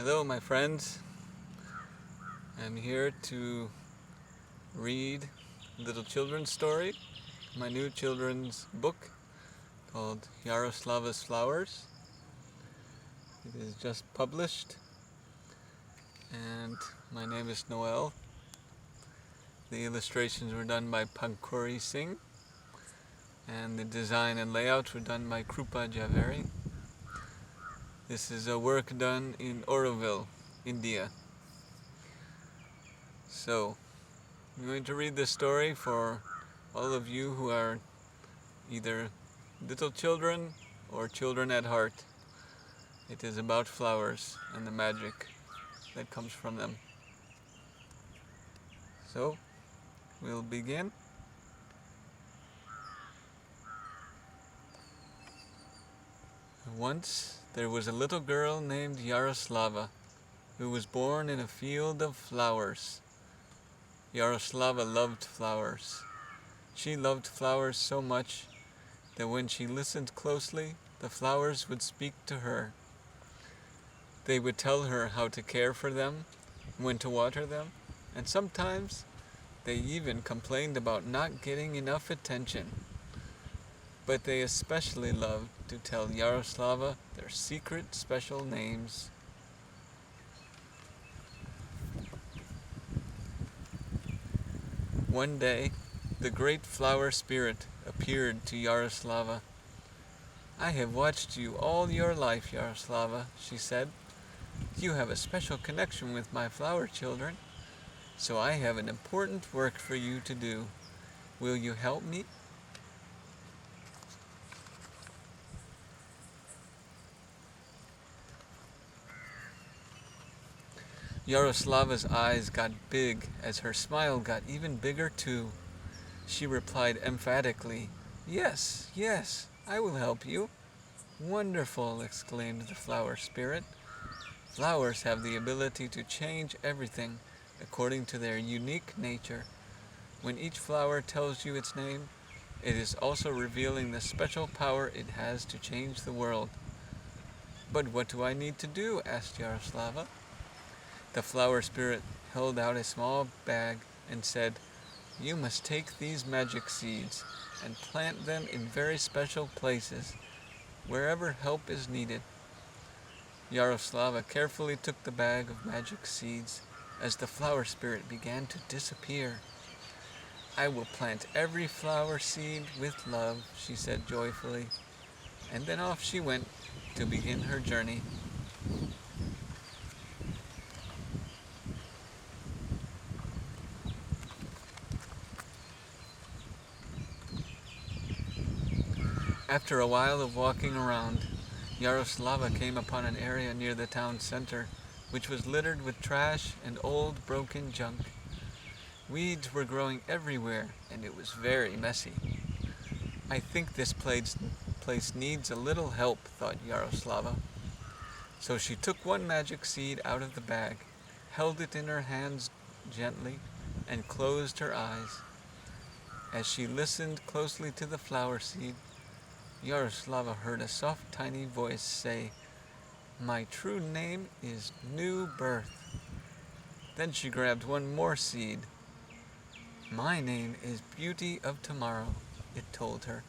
Hello, my friends. I'm here to read a little children's story, my new children's book called Yaroslava's Flowers. It is just published, and my name is Noel. The illustrations were done by Pankhuri Singh, and the design and layout were done by Krupa Jhaveri. This is a work done in Auroville, India. So, I'm going to read this story for all of you who are either little children or children at heart. It is about flowers and the magic that comes from them. So, we'll begin. Once there was a little girl named Yaroslava who was born in a field of flowers. Yaroslava loved flowers. She loved flowers so much that when she listened closely, the flowers would speak to her. They would tell her how to care for them, when to water them, and sometimes they even complained about not getting enough attention. But they especially loved to tell Yaroslava their secret special names. One day, the great flower spirit appeared to Yaroslava. "I have watched you all your life, Yaroslava," she said. "You have a special connection with my flower children, so I have an important work for you to do. Will you help me?" Yaroslava's eyes got big as her smile got even bigger too. She replied emphatically, "Yes, yes, I will help you." "Wonderful," exclaimed the flower spirit. "Flowers have the ability to change everything according to their unique nature. When each flower tells you its name, it is also revealing the special power it has to change the world." "But what do I need to do?" asked Yaroslava. The flower spirit held out a small bag and said, "You must take these magic seeds and plant them in very special places, wherever help is needed." Yaroslava carefully took the bag of magic seeds as the flower spirit began to disappear. "I will plant every flower seed with love," she said joyfully, and then off she went to begin her journey. After a while of walking around, Yaroslava came upon an area near the town center, which was littered with trash and old broken junk. Weeds were growing everywhere, and it was very messy. "I think this place needs a little help," thought Yaroslava. So she took one magic seed out of the bag, held it in her hands gently, and closed her eyes. As she listened closely to the flower seed, Yaroslava heard a soft, tiny voice say, "My true name is New Birth." Then she grabbed one more seed. "My name is Beauty of Tomorrow," it told her.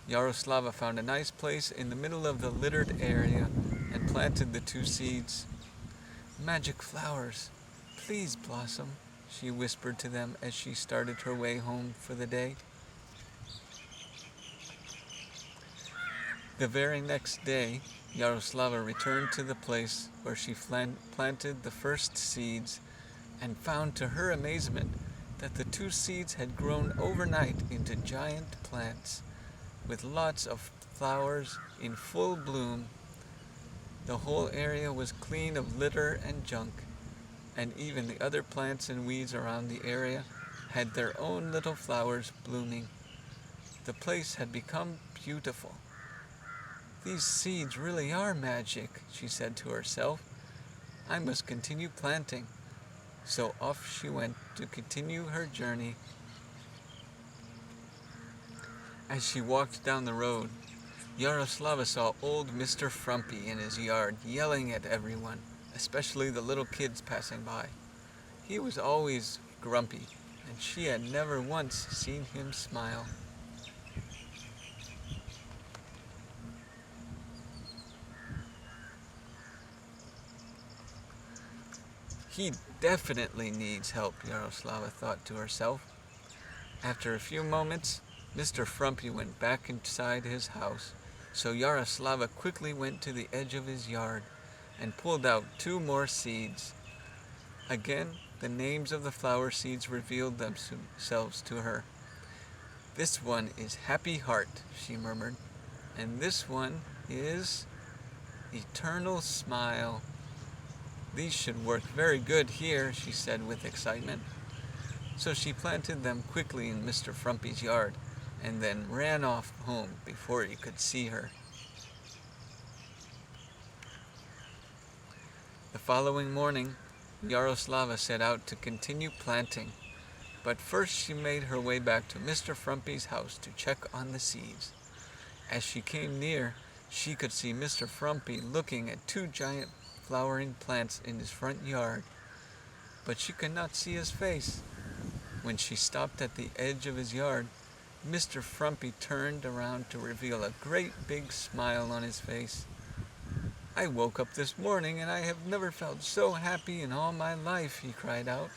Yaroslava found a nice place in the middle of the littered area and planted the two seeds. "Magic flowers, please blossom," she whispered to them as she started her way home for the day. The very next day, Yaroslava returned to the place where she planted the first seeds and found to her amazement that the two seeds had grown overnight into giant plants with lots of flowers in full bloom. The whole area was clean of litter and junk, and even the other plants and weeds around the area had their own little flowers blooming. The place had become beautiful. "These seeds really are magic," she said to herself. "I must continue planting." So off she went to continue her journey. As she walked down the road, Yaroslava saw old Mr. Frumpy in his yard yelling at everyone, especially the little kids passing by. He was always grumpy, and she had never once seen him smile. He definitely needs help, Yaroslava thought to herself. After a few moments, Mr. Frumpy went back inside his house, so Yaroslava quickly went to the edge of his yard and pulled out 2 more seeds. Again, the names of the flower seeds revealed themselves to her. "This one is Happy Heart," she murmured, "and this one is Eternal Smile. These should work very good here," she said with excitement. So she planted them quickly in Mr. Frumpy's yard and then ran off home before he could see her. The following morning, Yaroslava set out to continue planting, but first she made her way back to Mr. Frumpy's house to check on the seeds. As she came near, she could see Mr. Frumpy looking at 2 giant flowering plants in his front yard, but she could not see his face. When she stopped at the edge of his yard, Mr. Frumpy turned around to reveal a great big smile on his face. "I woke up this morning and I have never felt so happy in all my life," he cried out.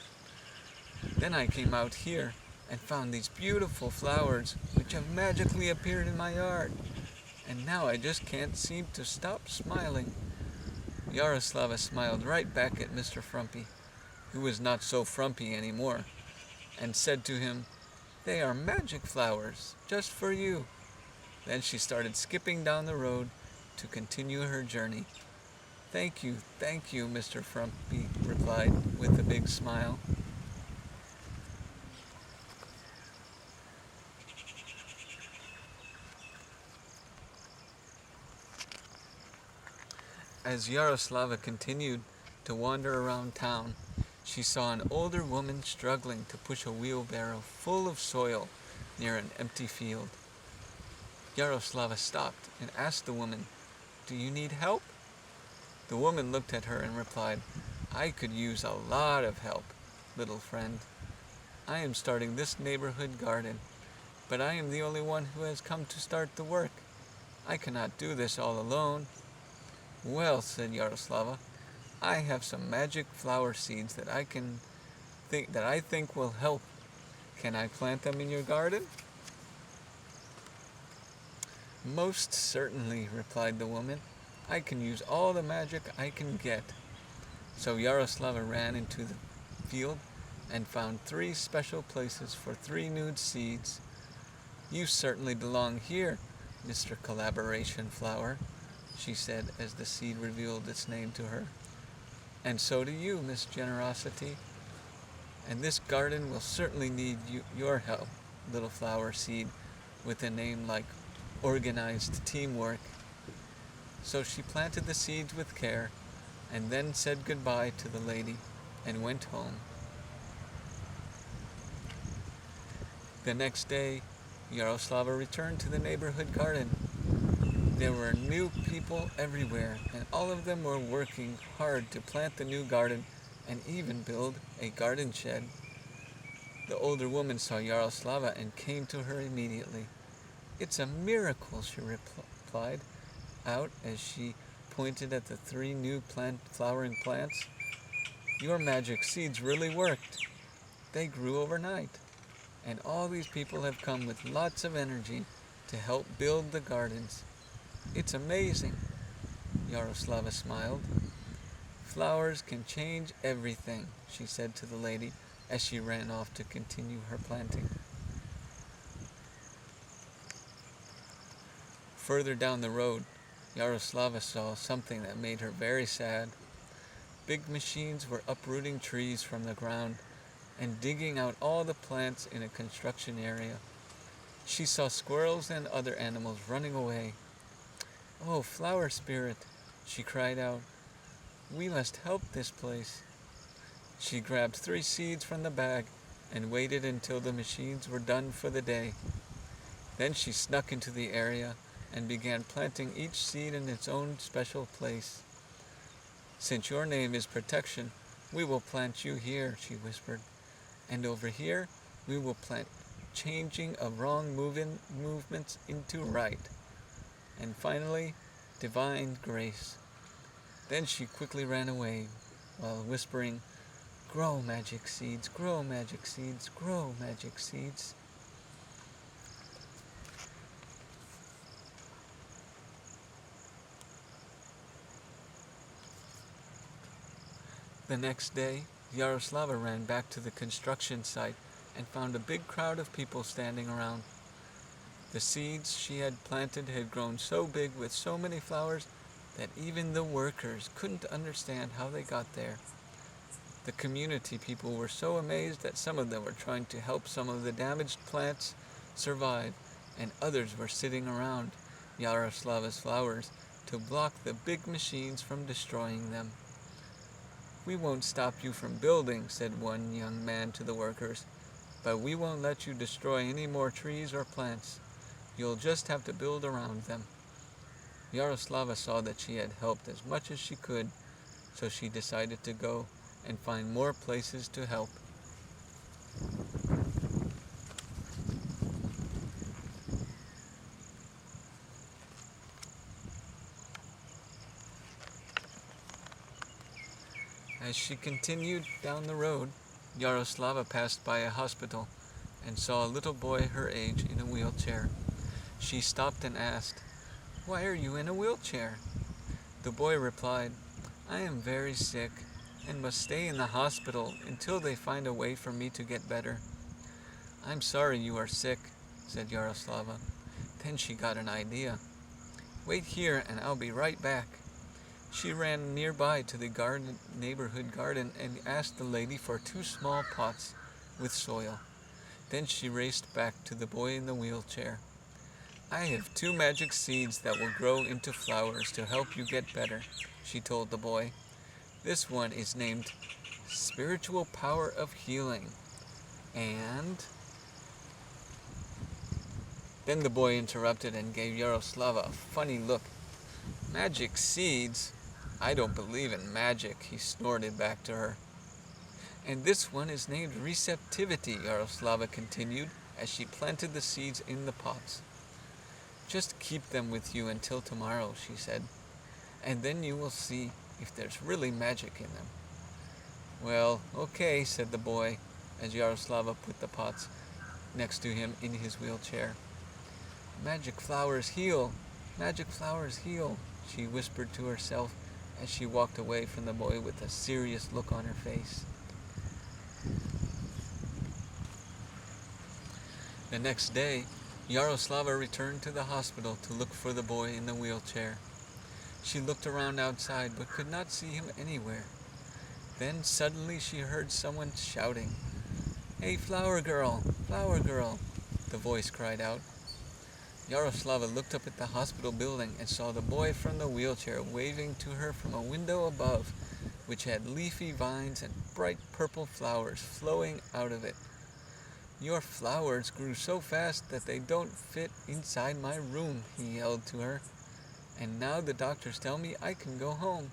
"Then I came out here and found these beautiful flowers which have magically appeared in my yard, and now I just can't seem to stop smiling." Yaroslava smiled right back at Mr. Frumpy, who was not so frumpy anymore, and said to him, "They are magic flowers, just for you." Then she started skipping down the road to continue her journey. Thank you, Mr. Frumpy replied with a big smile. As Yaroslava continued to wander around town, she saw an older woman struggling to push a wheelbarrow full of soil near an empty field. Yaroslava stopped and asked the woman, "Do you need help?" The woman looked at her and replied, "I could use a lot of help, little friend. I am starting this neighborhood garden, but I am the only one who has come to start the work. I cannot do this all alone." "Well," said Yaroslava, "I have some magic flower seeds that I think will help. Can I plant them in your garden?" "Most certainly," replied the woman. "I can use all the magic I can get." So Yaroslava ran into the field and found 3 special places for 3 new seeds. "You certainly belong here, Mr. Collaboration Flower," she said as the seed revealed its name to her. "And so do you, Miss Generosity. And this garden will certainly need your help, little flower seed with a name like Organized Teamwork." So she planted the seeds with care and then said goodbye to the lady and went home. The next day, Yaroslava returned to the neighborhood garden. There were new people everywhere, and all of them were working hard to plant the new garden and even build a garden shed. The older woman saw Yaroslava and came to her immediately. "It's a miracle," she replied out as she pointed at the 3 new flowering plants. "Your magic seeds really worked. They grew overnight, and all these people have come with lots of energy to help build the gardens. It's amazing." Yaroslava smiled. "Flowers can change everything," she said to the lady as she ran off to continue her planting. Further down the road, Yaroslava saw something that made her very sad. Big machines were uprooting trees from the ground and digging out all the plants in a construction area. She saw squirrels and other animals running away. "Oh, flower spirit," she cried out, "we must help this place." She grabbed 3 seeds from the bag and waited until the machines were done for the day. Then she snuck into the area and began planting each seed in its own special place. "Since your name is Protection, we will plant you here," she whispered. "And over here, we will plant changing of wrong movements into right. And finally, Divine Grace." Then she quickly ran away, while whispering, "Grow, magic seeds, grow, magic seeds, grow, magic seeds." The next day, Yaroslava ran back to the construction site and found a big crowd of people standing around. The seeds she had planted had grown so big with so many flowers that even the workers couldn't understand how they got there. The community people were so amazed that some of them were trying to help some of the damaged plants survive, and others were sitting around Yaroslava's flowers to block the big machines from destroying them. "We won't stop you from building," said one young man to the workers, "but we won't let you destroy any more trees or plants. You'll just have to build around them." Yaroslava saw that she had helped as much as she could, so she decided to go and find more places to help. As she continued down the road, Yaroslava passed by a hospital and saw a little boy her age in a wheelchair. She stopped and asked, "Why are you in a wheelchair?" The boy replied, "I am very sick and must stay in the hospital until they find a way for me to get better." "I'm sorry you are sick," said Yaroslava. Then she got an idea. "Wait here and I'll be right back." She ran nearby to the neighborhood garden and asked the lady for 2 small pots with soil. Then she raced back to the boy in the wheelchair. "I have 2 magic seeds that will grow into flowers to help you get better," she told the boy. "This one is named Spiritual Power of Healing, and..." Then the boy interrupted and gave Yaroslava a funny look. "Magic seeds? I don't believe in magic," he snorted back to her. "And this one is named Receptivity," Yaroslava continued as she planted the seeds in the pots. "Just keep them with you until tomorrow," she said, "and then you will see if there's really magic in them." "Well, okay," said the boy as Yaroslava put the pots next to him in his wheelchair. "Magic flowers heal, magic flowers heal," she whispered to herself as she walked away from the boy with a serious look on her face. The next day, Yaroslava returned to the hospital to look for the boy in the wheelchair. She looked around outside but could not see him anywhere. Then suddenly she heard someone shouting, "Hey, flower girl, the voice cried out. Yaroslava looked up at the hospital building and saw the boy from the wheelchair waving to her from a window above, which had leafy vines and bright purple flowers flowing out of it. "Your flowers grew so fast that they don't fit inside my room," he yelled to her. "And now the doctors tell me I can go home,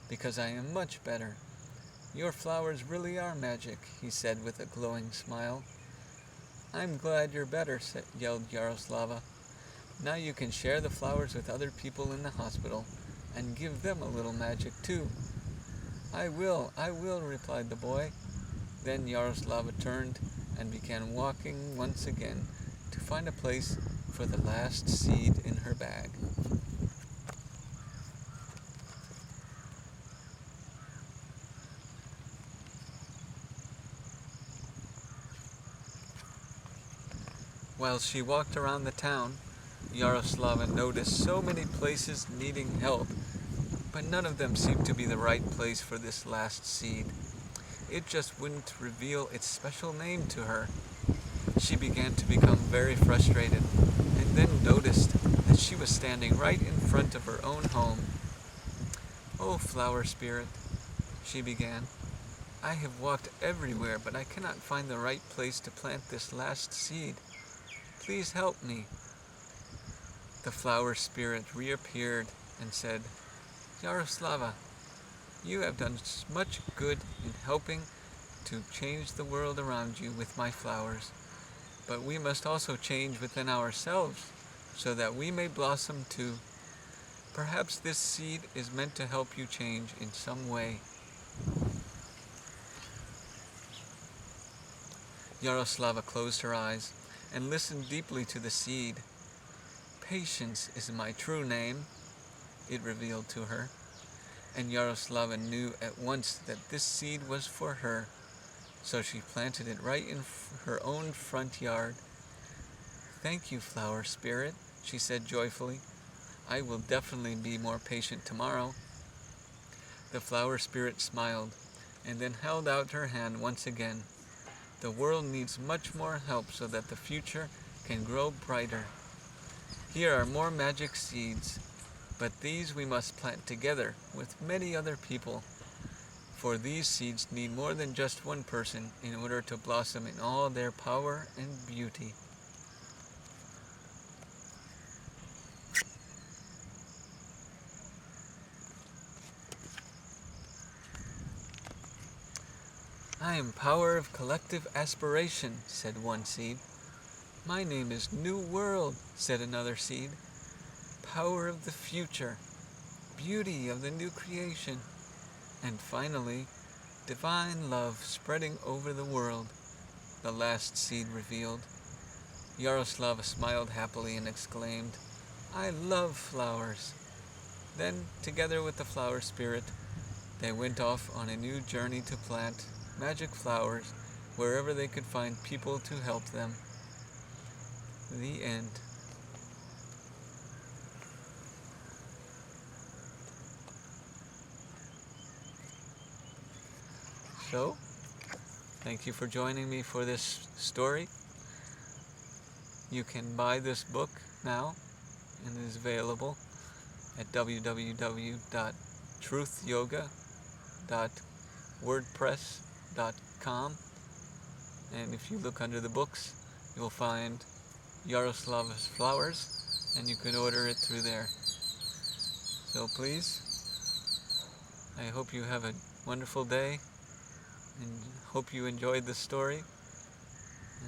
because I am much better. Your flowers really are magic," he said with a glowing smile. "I'm glad you're better," yelled Yaroslava. "Now you can share the flowers with other people in the hospital, and give them a little magic too." I will," replied the boy. Then Yaroslava turned and began walking once again to find a place for the last seed in her bag. While she walked around the town, Yaroslava noticed so many places needing help, but none of them seemed to be the right place for this last seed. It just wouldn't reveal its special name to her. She began to become very frustrated, and then noticed that she was standing right in front of her own home. "Oh, flower spirit," she began, "I have walked everywhere, but I cannot find the right place to plant this last seed. Please help me." The flower spirit reappeared and said, Yaroslava, you have done much good in helping to change the world around you with my flowers, but we must also change within ourselves so that we may blossom too. Perhaps this seed is meant to help you change in some way. Yaroslava closed her eyes and listened deeply to the seed. Patience is my true name, it revealed to her, and Yaroslava knew at once that this seed was for her, so she planted it right in her own front yard. Thank you, flower spirit, she said joyfully. I will definitely be more patient tomorrow. The flower spirit smiled and then held out her hand once again. The world needs much more help so that the future can grow brighter. Here are more magic seeds, but these we must plant together with many other people, for these seeds need more than just one person in order to blossom in all their power and beauty. I am power of collective aspiration, said one seed. My name is New World, said another seed. Power of the future, beauty of the new creation, and finally, divine love spreading over the world, the last seed revealed. Yaroslava smiled happily and exclaimed, I love flowers. Then, together with the flower spirit, they went off on a new journey to plant magic flowers wherever they could find people to help them. The end. So, thank you for joining me for this story. You can buy this book now, and it is available at www.truthyoga.wordpress.com. And if you look under the books, you'll find Yaroslava's Flowers, and you can order it through there. So please, I hope you have a wonderful day, and hope you enjoyed the story,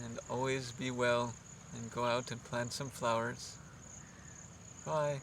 and always be well, and go out and plant some flowers. Bye.